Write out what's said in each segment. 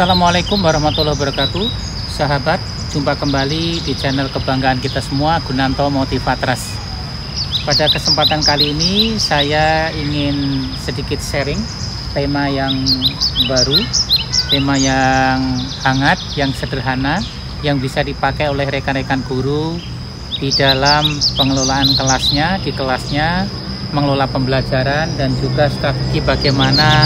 Assalamualaikum warahmatullahi wabarakatuh. Sahabat, jumpa kembali di channel kebanggaan kita semua, Gunanto Motivatras. Pada kesempatan kali ini saya ingin sedikit sharing tema yang baru, tema yang hangat, yang sederhana, yang bisa dipakai oleh rekan-rekan guru di dalam pengelolaan kelasnya, di kelasnya, mengelola pembelajaran, dan juga strategi bagaimana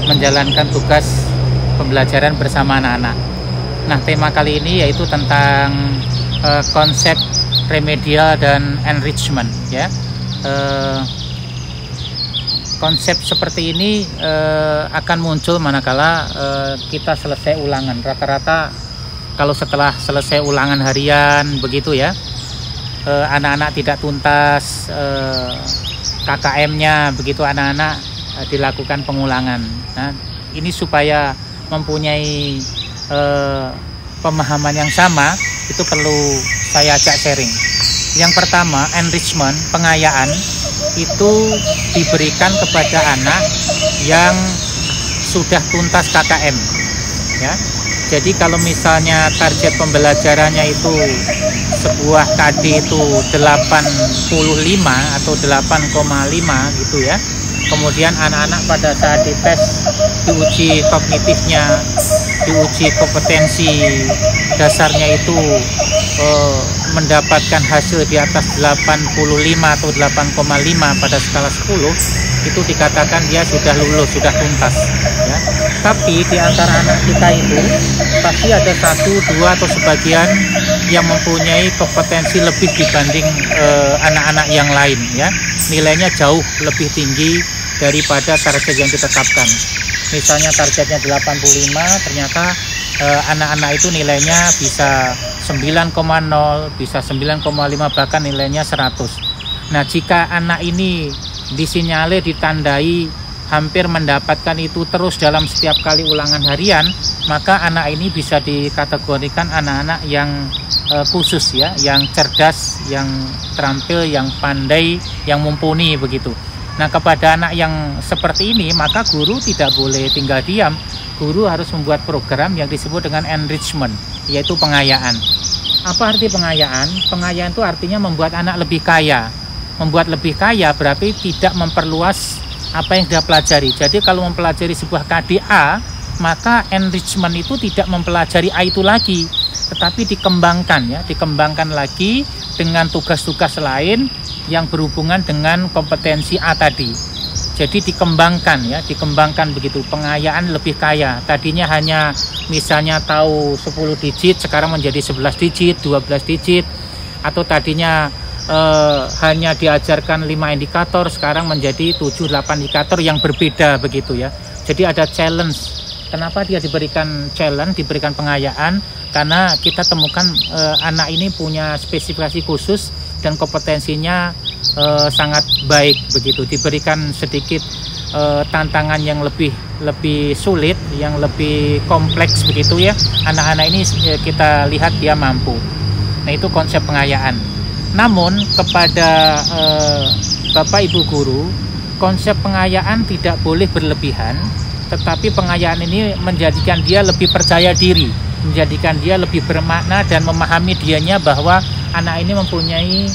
menjalankan tugas pembelajaran bersama anak-anak. Nah, tema kali ini yaitu tentang konsep remedial dan enrichment, ya. Konsep seperti ini akan muncul manakala kita selesai ulangan. Rata-rata kalau setelah selesai ulangan harian begitu, ya, anak-anak tidak tuntas KKM-nya, begitu anak-anak dilakukan pengulangan. Nah, ini supaya mempunyai pemahaman yang sama, itu perlu saya ajak sharing. Yang pertama, enrichment, pengayaan, itu diberikan kepada anak yang sudah tuntas KKM, ya. Jadi kalau misalnya target pembelajarannya itu sebuah KD itu 85 atau 8,5 gitu, ya. Kemudian anak-anak pada saat dites, diuji kognitifnya, diuji kompetensi dasarnya itu mendapatkan hasil di atas 85 atau 8,5 pada skala 10, itu dikatakan dia sudah lulus, sudah tuntas, ya. Tapi di antara anak kita itu pasti ada 1, 2 atau sebagian yang mempunyai kompetensi lebih dibanding anak-anak yang lain, ya. Nilainya jauh lebih tinggi daripada target yang ditetapkan. Misalnya targetnya 85, ternyata anak-anak itu nilainya bisa 9,0, bisa 9,5, bahkan nilainya 100. Nah, jika anak ini disinyalir, ditandai hampir mendapatkan itu terus dalam setiap kali ulangan harian, maka anak ini bisa dikategorikan anak-anak yang khusus, ya, yang cerdas, yang terampil, yang pandai, yang mumpuni begitu. Nah, kepada anak yang seperti ini, maka guru tidak boleh tinggal diam. Guru harus membuat program yang disebut dengan enrichment, yaitu pengayaan. Apa arti pengayaan? Pengayaan itu artinya membuat anak lebih kaya. Membuat lebih kaya berarti tidak memperluas apa yang dia pelajari. Jadi kalau mempelajari sebuah KDA, maka enrichment itu tidak mempelajari A itu lagi, tetapi dikembangkan, ya, dikembangkan lagi dengan tugas-tugas lain yang berhubungan dengan kompetensi A tadi. Jadi dikembangkan, ya, dikembangkan begitu. Pengayaan lebih kaya. Tadinya hanya misalnya tahu 10 digit, sekarang menjadi 11 digit, 12 digit. Atau tadinya hanya diajarkan 5 indikator, sekarang menjadi 7-8 indikator yang berbeda begitu, ya. Jadi ada challenge. Kenapa dia diberikan challenge, diberikan pengayaan? Karena kita temukan anak ini punya spesifikasi khusus dan kompetensinya sangat baik begitu. Diberikan sedikit tantangan yang lebih sulit, yang lebih kompleks begitu, ya. Anak-anak ini kita lihat dia mampu. Nah, itu konsep pengayaan. Namun kepada Bapak Ibu guru, konsep pengayaan tidak boleh berlebihan, tetapi pengayaan ini menjadikan dia lebih percaya diri, menjadikan dia lebih bermakna dan memahami dianya bahwa anak ini mempunyai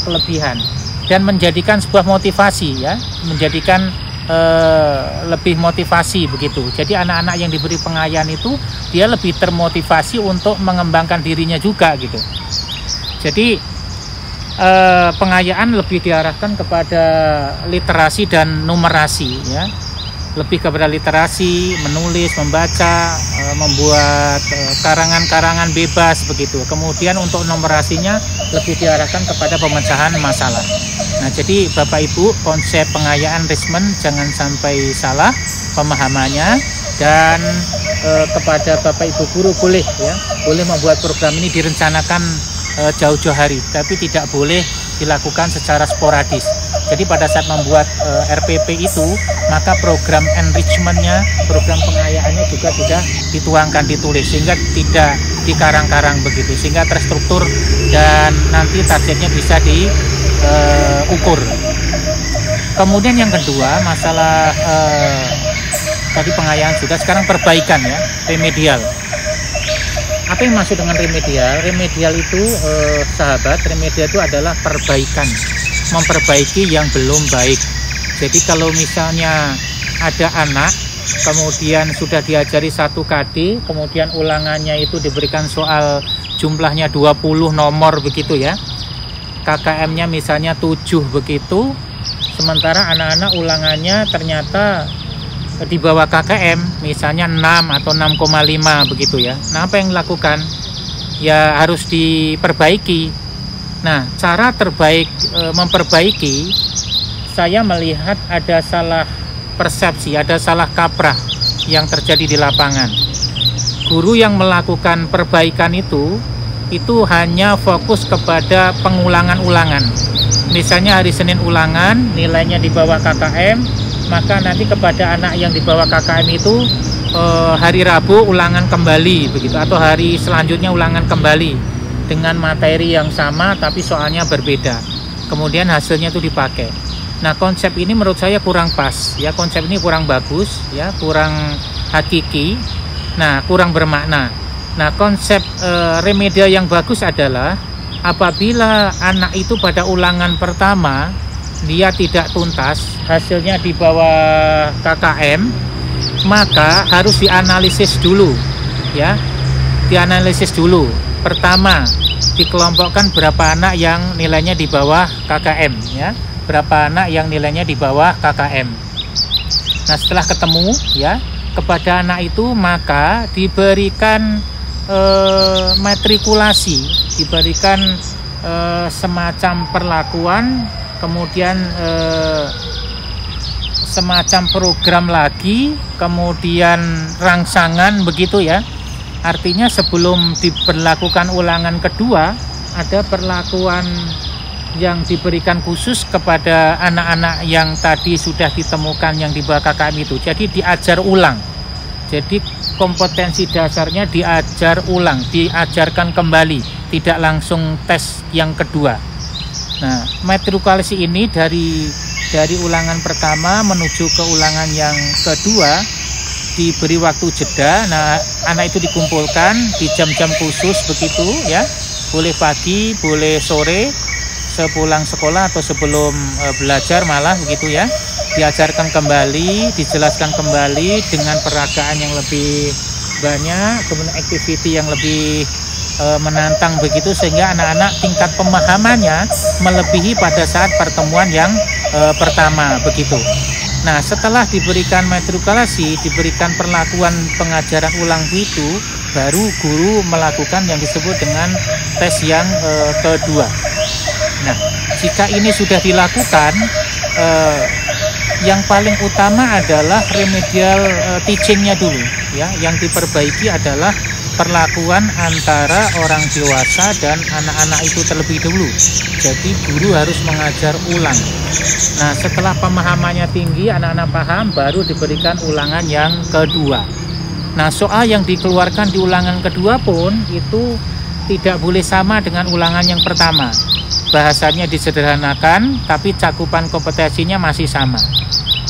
kelebihan, dan menjadikan sebuah motivasi, ya, menjadikan lebih motivasi begitu. Jadi anak-anak yang diberi pengayaan itu dia lebih termotivasi untuk mengembangkan dirinya juga gitu. Jadi pengayaan lebih diarahkan kepada literasi dan numerasi, ya. Lebih kepada literasi, menulis, membaca, membuat karangan-karangan bebas begitu. Kemudian untuk numerasinya lebih diarahkan kepada pemecahan masalah. Nah, jadi Bapak Ibu, konsep pengayaan enrichment jangan sampai salah pemahamannya, dan kepada Bapak Ibu guru boleh, ya, boleh membuat program ini direncanakan jauh-jauh hari, tapi tidak boleh dilakukan secara sporadis. Jadi pada saat membuat RPP itu, maka program enrichment-nya, program pengayaannya juga sudah dituangkan, ditulis, sehingga tidak dikarang-karang begitu, sehingga terstruktur dan nanti targetnya bisa diukur. Kemudian yang kedua, masalah Tadi pengayaan sudah, sekarang perbaikan ya, remedial. Apa yang maksud dengan remedial? Remedial itu sahabat, remedial itu adalah perbaikan, memperbaiki yang belum baik. Jadi kalau misalnya ada anak kemudian sudah diajari 1 KD, kemudian ulangannya itu diberikan soal jumlahnya 20 nomor begitu ya, KKM-nya misalnya 7 begitu, sementara anak-anak ulangannya ternyata di bawah KKM misalnya 6 atau 6,5 begitu ya. Nah, apa yang dilakukan? Ya harus diperbaiki. Nah, cara terbaik memperbaiki, saya melihat ada salah persepsi, ada salah kaprah yang terjadi di lapangan. Guru yang melakukan perbaikan itu hanya fokus kepada pengulangan-ulangan. Misalnya hari Senin ulangan, nilainya di bawah KKM, maka nanti kepada anak yang di bawah KKM itu hari Rabu ulangan kembali begitu, atau hari selanjutnya ulangan kembali dengan materi yang sama tapi soalnya berbeda. Kemudian hasilnya itu dipakai. Nah, konsep ini menurut saya kurang pas ya, konsep ini kurang bagus ya, kurang hakiki. Nah, kurang bermakna. Nah, konsep remedial yang bagus adalah apabila anak itu pada ulangan pertama dia tidak tuntas, hasilnya di bawah KKM, maka harus dianalisis dulu ya. Dianalisis dulu. Pertama, dikelompokkan berapa anak yang nilainya di bawah KKM ya. Berapa anak yang nilainya di bawah KKM. Nah, setelah ketemu ya, kepada anak itu maka diberikan matrikulasi, diberikan semacam perlakuan, kemudian semacam program lagi, kemudian rangsangan begitu ya. Artinya sebelum diberlakukan ulangan kedua, ada perlakuan yang diberikan khusus kepada anak-anak yang tadi sudah ditemukan yang di bawah KKM itu. Jadi diajar ulang. Jadi kompetensi dasarnya diajar ulang, diajarkan kembali, tidak langsung tes yang kedua. Nah, matrikulasi ini dari ulangan pertama menuju ke ulangan yang kedua diberi waktu jeda. Nah, anak itu dikumpulkan di jam-jam khusus begitu ya. Boleh pagi, boleh sore, sepulang sekolah atau sebelum belajar malah begitu ya. Diajarkan kembali, dijelaskan kembali dengan peragaan yang lebih banyak, kemudian activity yang lebih menantang begitu, sehingga anak-anak tingkat pemahamannya melebihi pada saat pertemuan yang pertama begitu. Nah, setelah diberikan matrikulasi, diberikan perlakuan pengajaran ulang itu, baru guru melakukan yang disebut dengan tes yang kedua. Nah, jika ini sudah dilakukan, yang paling utama adalah remedial teachingnya dulu ya. Yang diperbaiki adalah perlakuan antara orang dewasa dan anak-anak itu terlebih dahulu. Jadi guru harus mengajar ulang. Nah, setelah pemahamannya tinggi, anak-anak paham, baru diberikan ulangan yang kedua. Nah, soal yang dikeluarkan di ulangan kedua pun itu tidak boleh sama dengan ulangan yang pertama. Bahasanya disederhanakan, tapi cakupan kompetensinya masih sama.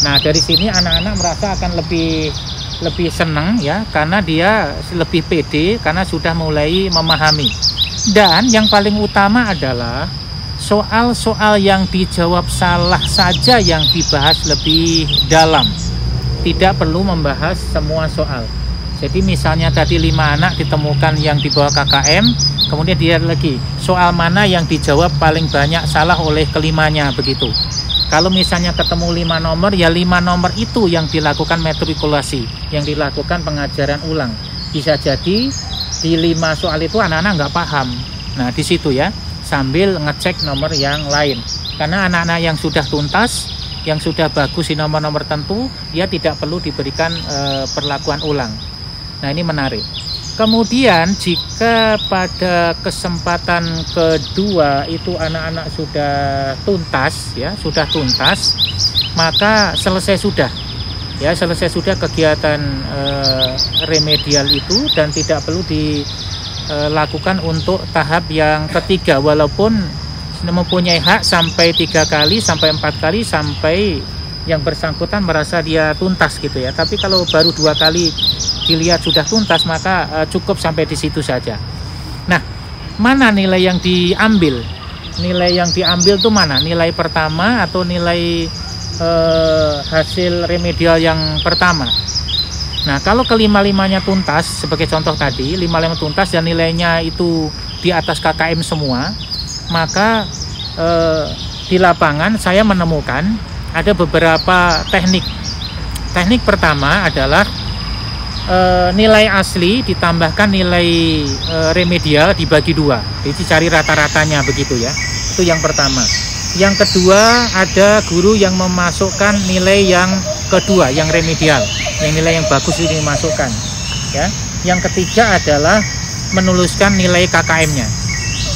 Nah, dari sini anak-anak merasa akan lebih senang ya, karena dia lebih pede karena sudah mulai memahami. Dan yang paling utama adalah soal-soal yang dijawab salah saja yang dibahas lebih dalam. Tidak perlu membahas semua soal. Jadi misalnya tadi 5 anak ditemukan yang di bawah KKM, kemudian dia lagi soal mana yang dijawab paling banyak salah oleh kelimanya begitu. Kalau misalnya ketemu 5 nomor, ya 5 nomor itu yang dilakukan matrikulasi, yang dilakukan pengajaran ulang. Bisa jadi di 5 soal itu anak-anak nggak paham. Nah, di situ ya, sambil ngecek nomor yang lain. Karena anak-anak yang sudah tuntas, yang sudah bagus di nomor-nomor tertentu, dia tidak perlu diberikan perlakuan ulang. Nah, ini menarik. Kemudian jika pada kesempatan kedua itu anak-anak sudah tuntas ya, sudah tuntas, maka selesai sudah kegiatan remedial itu dan tidak perlu dilakukan untuk tahap yang ketiga, walaupun mempunyai hak sampai 3 kali, sampai 4 kali, sampai yang bersangkutan merasa dia tuntas gitu ya. Tapi kalau baru 2 kali dilihat sudah tuntas, maka cukup sampai di situ saja. Nah, mana nilai yang diambil? Nilai yang diambil itu mana? Nilai pertama atau nilai hasil remedial yang pertama? Nah, kalau kelima-limanya tuntas, sebagai contoh tadi, 5-5 tuntas dan nilainya itu di atas KKM semua, maka di lapangan saya menemukan ada beberapa teknik. Teknik pertama adalah nilai asli ditambahkan nilai remedial dibagi 2. Jadi cari rata-ratanya begitu ya. Itu yang pertama. Yang kedua, ada guru yang memasukkan nilai yang kedua, yang remedial, yang nilai yang bagus itu dimasukkan. Ya. Yang ketiga adalah menuliskan nilai KKM-nya.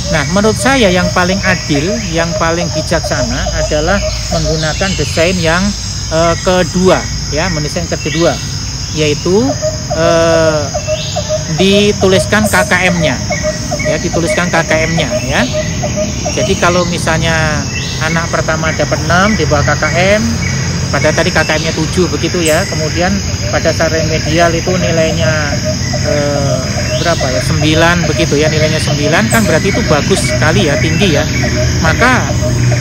Nah, menurut saya yang paling adil, yang paling bijaksana adalah menggunakan desain yang kedua, ya, mendesain kedua, yaitu dituliskan KKM-nya, ya, dituliskan KKM-nya, ya. Jadi kalau misalnya anak pertama dapat 6 di bawah KKM, pada tadi KKM-nya 7 begitu ya, kemudian pada saat remedial itu nilainya berapa ya, 9 begitu ya, nilainya 9, kan berarti itu bagus sekali ya, tinggi ya. Maka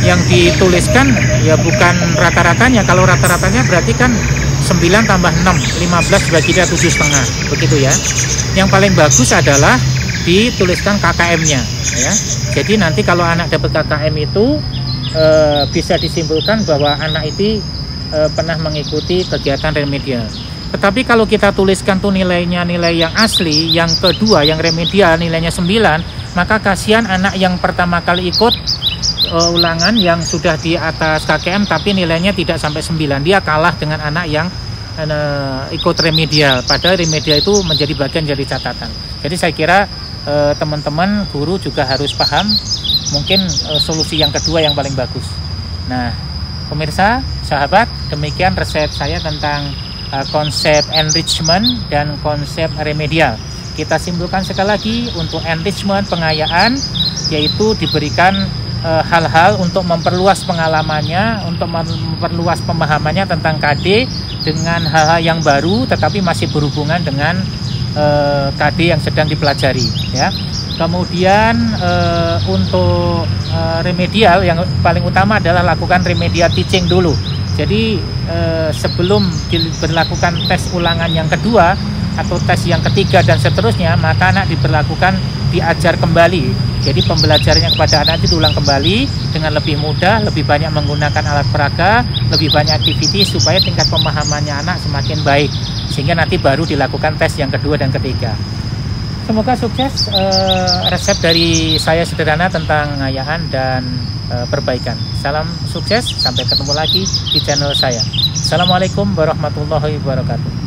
yang dituliskan ya bukan rata-ratanya, kalau rata-ratanya berarti kan 9 tambah 6, 15 bagi 7,5 begitu ya. Yang paling bagus adalah dituliskan KKM-nya ya. Jadi nanti kalau anak dapat KKM itu bisa disimpulkan bahwa anak itu pernah mengikuti kegiatan remedial. Tetapi kalau kita tuliskan tuh nilainya nilai yang asli, yang kedua, yang remedial nilainya 9, maka kasihan anak yang pertama kali ikut ulangan yang sudah di atas KKM tapi nilainya tidak sampai 9. Dia kalah dengan anak yang ikut remedial, padahal remedial itu menjadi bagian dari catatan. Jadi saya kira teman-teman guru juga harus paham mungkin solusi yang kedua yang paling bagus. Nah, pemirsa, sahabat, demikian resep saya tentang konsep enrichment dan konsep remedial. Kita simpulkan sekali lagi, untuk enrichment, pengayaan, yaitu diberikan hal-hal untuk memperluas pengalamannya, untuk memperluas pemahamannya tentang KD dengan hal-hal yang baru tetapi masih berhubungan dengan KD yang sedang dipelajari ya. Kemudian untuk remedial yang paling utama adalah lakukan remedial teaching dulu. Jadi sebelum diberlakukan tes ulangan yang kedua atau tes yang ketiga dan seterusnya, maka anak diberlakukan diajar kembali. Jadi pembelajarannya kepada anak itu diulang kembali dengan lebih mudah, lebih banyak menggunakan alat peraga, lebih banyak aktiviti supaya tingkat pemahamannya anak semakin baik. Sehingga nanti baru dilakukan tes yang kedua dan ketiga. Semoga sukses resep dari saya sederhana tentang pengayaan dan perbaikan. Salam sukses, sampai ketemu lagi di channel saya. Assalamualaikum warahmatullahi wabarakatuh.